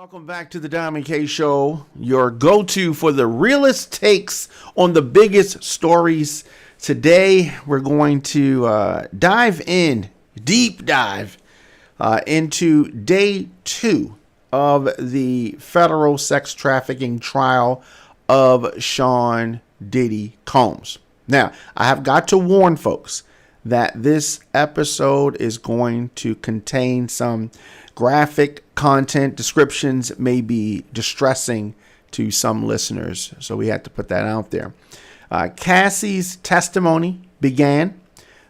Welcome back to the Diamond K Show, your go-to for the realest takes on the biggest stories. Today, we're going to deep dive into day 2 of the federal sex trafficking trial of Sean Diddy Combs. Now, I have got to warn folks that this episode is going to contain some graphic content. Descriptions may be distressing to some listeners, so we had to put that out there. Cassie's testimony began.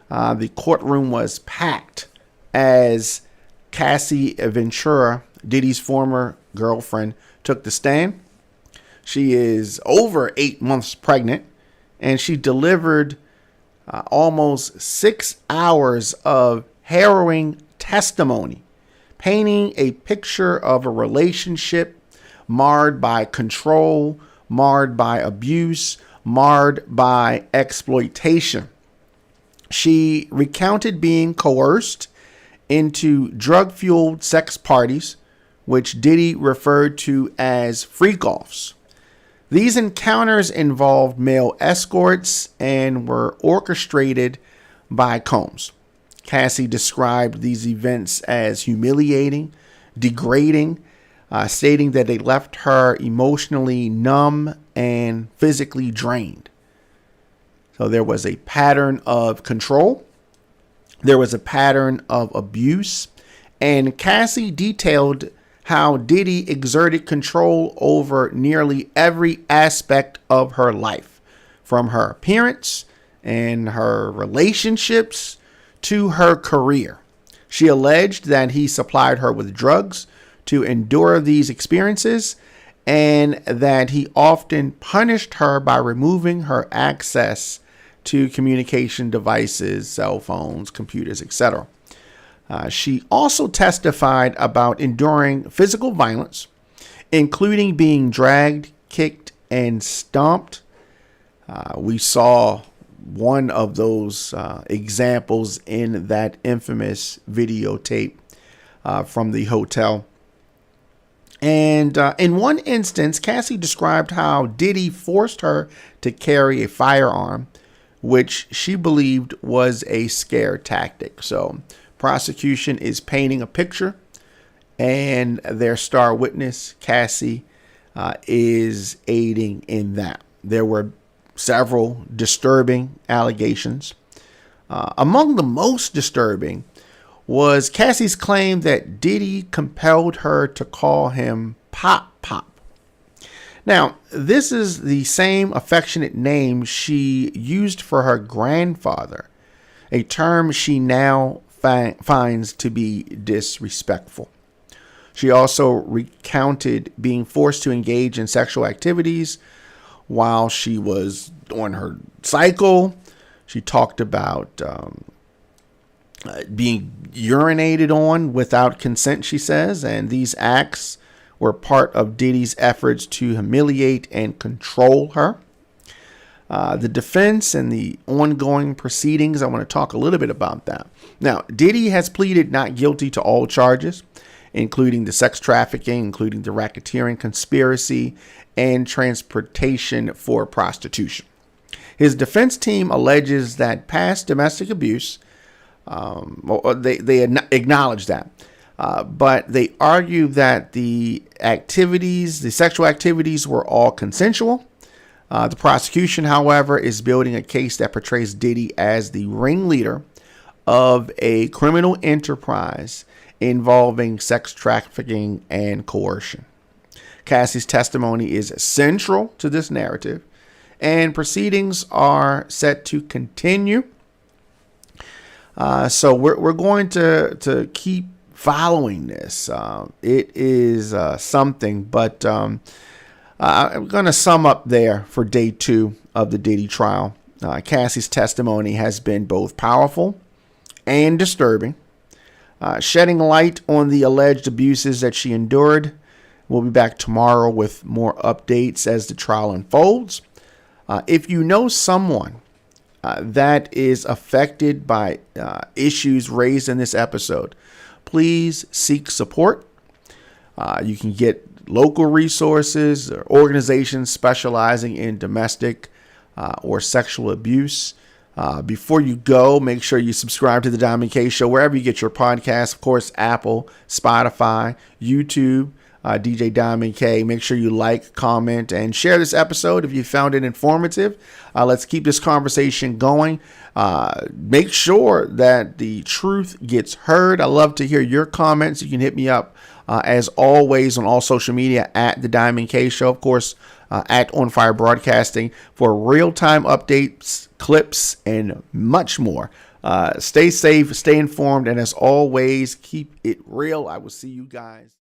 The courtroom was packed as Cassie Ventura, Diddy's former girlfriend, took the stand. She is over 8 months pregnant, and she delivered almost 6 hours of harrowing testimony, painting a picture of a relationship marred by control, marred by abuse, marred by exploitation. She recounted being coerced into drug-fueled sex parties, which Diddy referred to as freak-offs. These encounters involved male escorts and were orchestrated by Combs. Cassie described these events as humiliating, degrading, stating that they left her emotionally numb and physically drained. So there was a pattern of control. There was a pattern of abuse. And Cassie detailed how Diddy exerted control over nearly every aspect of her life, from her appearance and her relationships to her career. She alleged that he supplied her with drugs to endure these experiences, and that he often punished her by removing her access to communication devices, cell phones, computers, etc. She also testified about enduring physical violence, including being dragged, kicked, and stomped. We saw one of those examples in that infamous videotape from the hotel. And in one instance, Cassie described how Diddy forced her to carry a firearm, which she believed was a scare tactic. So prosecution is painting a picture, and their star witness, Cassie, is aiding in that. There were several disturbing allegations. Among the most disturbing was Cassie's claim that Diddy compelled her to call him Pop Pop. Now, this is the same affectionate name she used for her grandfather, a term she now finds to be disrespectful. She also recounted being forced to engage in sexual activities while she was on her cycle. She talked about being urinated on without consent, she says, and these acts were part of Diddy's efforts to humiliate and control her. The defense and the ongoing proceedings, I want to talk a little bit about that. Now, Diddy has pleaded not guilty to all charges, including the sex trafficking, including the racketeering, conspiracy, and transportation for prostitution. His defense team alleges that past domestic abuse, they acknowledge that, but they argue that the sexual activities were all consensual. The prosecution, however, is building a case that portrays Diddy as the ringleader of a criminal enterprise involving sex trafficking and coercion. Cassie's testimony is central to this narrative, and proceedings are set to continue. So we're going to keep following this. It is something, but I'm going to sum up there for day 2 of the Diddy trial. Cassie's testimony has been both powerful and disturbing, shedding light on the alleged abuses that she endured. We'll be back tomorrow with more updates as the trial unfolds. If you know someone that is affected by issues raised in this episode, please seek support. You can get local resources or organizations specializing in domestic or sexual abuse. Before you go, make sure you subscribe to the Diamond K Show wherever you get your podcasts. Of course, Apple, Spotify, YouTube, DJ Diamond K. Make sure you like, comment, and share this episode if you found it informative. Let's keep this conversation going. Make sure that the truth gets heard. I love to hear your comments. You can hit me up as always on all social media at the Diamond K Show. Of course, at On Fire Broadcasting for real-time updates, clips, and much more. Stay safe, stay informed, and as always, keep it real. I will see you guys.